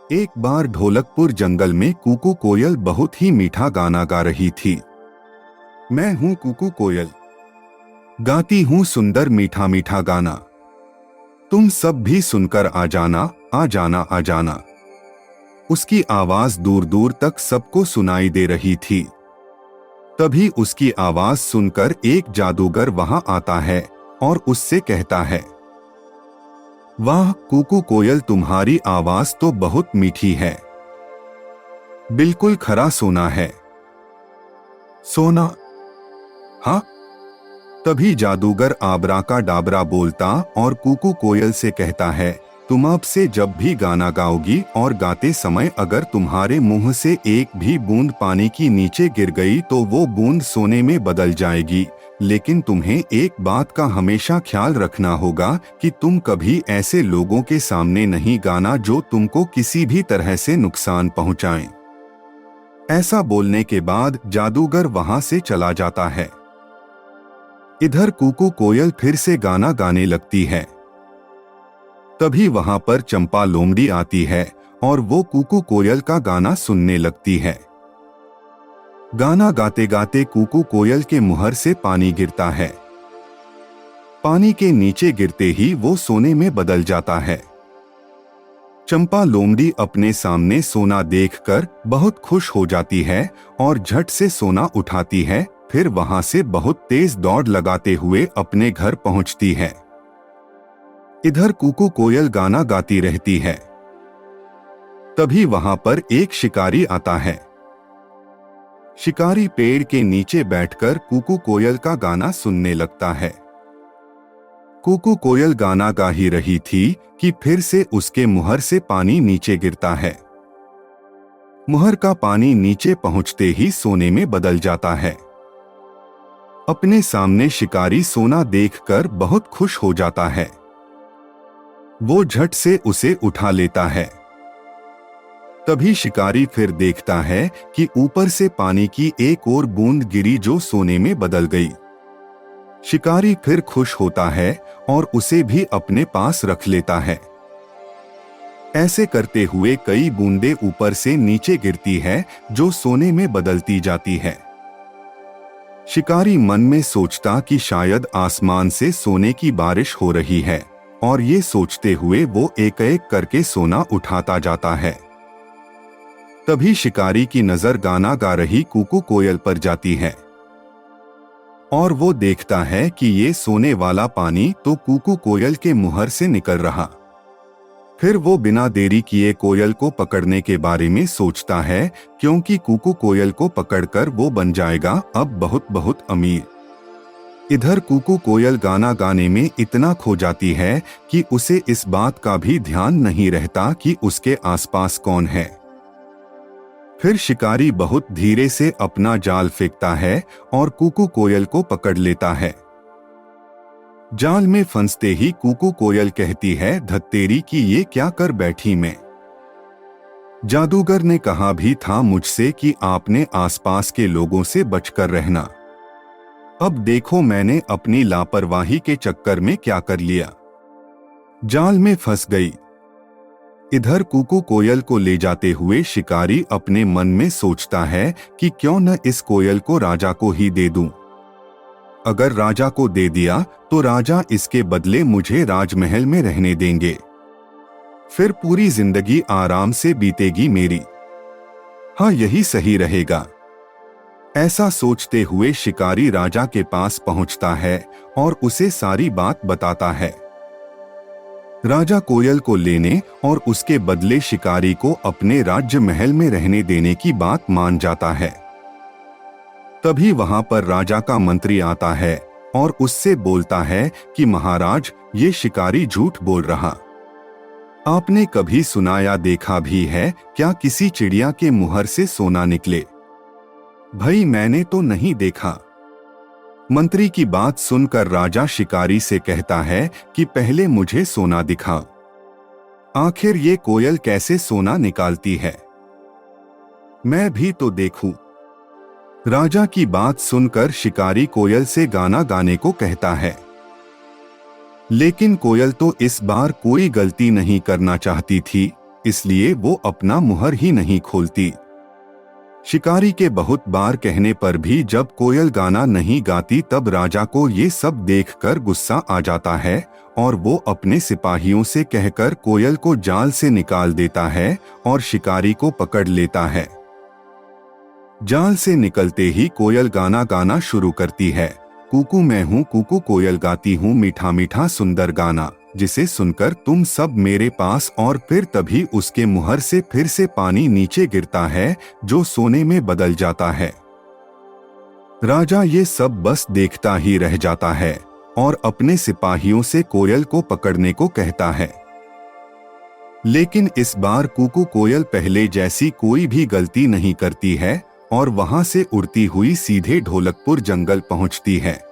एक बार ढोलकपुर जंगल में कुकू कोयल बहुत ही मीठा गाना गा रही थी। मैं हूँ कुकू कोयल, गाती हूँ सुंदर मीठा मीठा गाना। तुम सब भी सुनकर आ जाना, आ जाना, आ जाना। उसकी आवाज दूर दूर तक सबको सुनाई दे रही थी। तभी उसकी आवाज सुनकर एक जादूगर वहां आता है और उससे कहता है, वाह कुकू कोयल, तुम्हारी आवाज तो बहुत मीठी है, बिल्कुल खरा सोना है। सोना? हाँ। तभी जादूगर आबरा का डाबरा बोलता और कुकू कोयल से कहता है, तुम अब से जब भी गाना गाओगी और गाते समय अगर तुम्हारे मुंह से एक भी बूंद पानी की नीचे गिर गई तो वो बूंद सोने में बदल जाएगी। लेकिन तुम्हें एक बात का हमेशा ख्याल रखना होगा कि तुम कभी ऐसे लोगों के सामने नहीं गाना जो तुमको किसी भी तरह से नुकसान पहुंचाएं। ऐसा बोलने के बाद जादूगर वहां से चला जाता है। इधर कुकू कोयल फिर से गाना गाने लगती है। तभी वहां पर चंपा लोमड़ी आती है और वो कुकू कोयल का गाना सुनने लगती है। गाना गाते गाते कुकू कोयल के मुहर से पानी गिरता है। पानी के नीचे गिरते ही वो सोने में बदल जाता है। चंपा लोमड़ी अपने सामने सोना देखकर बहुत खुश हो जाती है और झट से सोना उठाती है। फिर वहां से बहुत तेज दौड़ लगाते हुए अपने घर पहुंचती है। इधर कुकू कोयल गाना गाती रहती है। तभी वहां पर एक शिकारी आता है। शिकारी पेड़ के नीचे बैठकर कुकू कोयल का गाना सुनने लगता है। कुकू कोयल गाना गा ही रही थी कि फिर से उसके मुहर से पानी नीचे गिरता है। मुहर का पानी नीचे पहुंचते ही सोने में बदल जाता है। अपने सामने शिकारी सोना देखकर बहुत खुश हो जाता है। वो झट से उसे उठा लेता है। तभी शिकारी फिर देखता है कि ऊपर से पानी की एक और बूंद गिरी जो सोने में बदल गई। शिकारी फिर खुश होता है और उसे भी अपने पास रख लेता है। ऐसे करते हुए कई बूंदें ऊपर से नीचे गिरती है जो सोने में बदलती जाती है। शिकारी मन में सोचता कि शायद आसमान से सोने की बारिश हो रही है और ये सोचते हुए वो एक एक करके सोना उठाता जाता है। तभी शिकारी की नजर गाना गा रही कुकू कोयल पर जाती है और वो देखता है कि ये सोने वाला पानी तो कुकू कोयल के मुहर से निकल रहा। फिर वो बिना देरी किए कोयल को पकड़ने के बारे में सोचता है, क्योंकि कुकू कोयल को पकड़कर वो बन जाएगा अब बहुत बहुत अमीर। इधर कुकू कोयल गाना गाने में इतना खो जाती है कि उसे इस बात का भी ध्यान नहीं रहता कि उसके आसपास कौन है। फिर शिकारी बहुत धीरे से अपना जाल फेंकता है और कुकू कोयल को पकड़ लेता है। जाल में फंसते ही कुकू कोयल कहती है, धत्तेरी की ये क्या कर बैठी मैं। जादूगर ने कहा भी था मुझसे कि आपने आसपास के लोगों से बचकर रहना। अब देखो मैंने अपनी लापरवाही के चक्कर में क्या कर लिया, जाल में फंस गई। इधर कुकू कोयल को ले जाते हुए शिकारी अपने मन में सोचता है कि क्यों न इस कोयल को राजा को ही दे दूं। अगर राजा को दे दिया तो राजा इसके बदले मुझे राजमहल में रहने देंगे, फिर पूरी जिंदगी आराम से बीतेगी मेरी। हाँ, यही सही रहेगा। ऐसा सोचते हुए शिकारी राजा के पास पहुंचता है और उसे सारी बात बताता है। राजा कोयल को लेने और उसके बदले शिकारी को अपने राज्य महल में रहने देने की बात मान जाता है। तभी वहां पर राजा का मंत्री आता है और उससे बोलता है कि महाराज, ये शिकारी झूठ बोल रहा। आपने कभी सुना या देखा भी है क्या किसी चिड़िया के मुहर से सोना निकले? भाई मैंने तो नहीं देखा। मंत्री की बात सुनकर राजा शिकारी से कहता है कि पहले मुझे सोना दिखा। आखिर ये कोयल कैसे सोना निकालती है, मैं भी तो देखूं। राजा की बात सुनकर शिकारी कोयल से गाना गाने को कहता है, लेकिन कोयल तो इस बार कोई गलती नहीं करना चाहती थी। इसलिए वो अपना मुहर ही नहीं खोलती। शिकारी के बहुत बार कहने पर भी जब कोयल गाना नहीं गाती तब राजा को ये सब देखकर गुस्सा आ जाता है और वो अपने सिपाहियों से कहकर कोयल को जाल से निकाल देता है और शिकारी को पकड़ लेता है। जाल से निकलते ही कोयल गाना गाना शुरू करती है। कुकू मैं हूँ कुकू कोयल गाती हूँ मीठा मीठा सुंदर गाना, जिसे सुनकर तुम सब मेरे पास। और फिर तभी उसके मुहर से फिर से पानी नीचे गिरता है जो सोने में बदल जाता है। राजा ये सब बस देखता ही रह जाता है और अपने सिपाहियों से कोयल को पकड़ने को कहता है। लेकिन इस बार कुकू कोयल पहले जैसी कोई भी गलती नहीं करती है और वहां से उड़ती हुई सीधे ढोलकपुर जंगल पहुंचती है।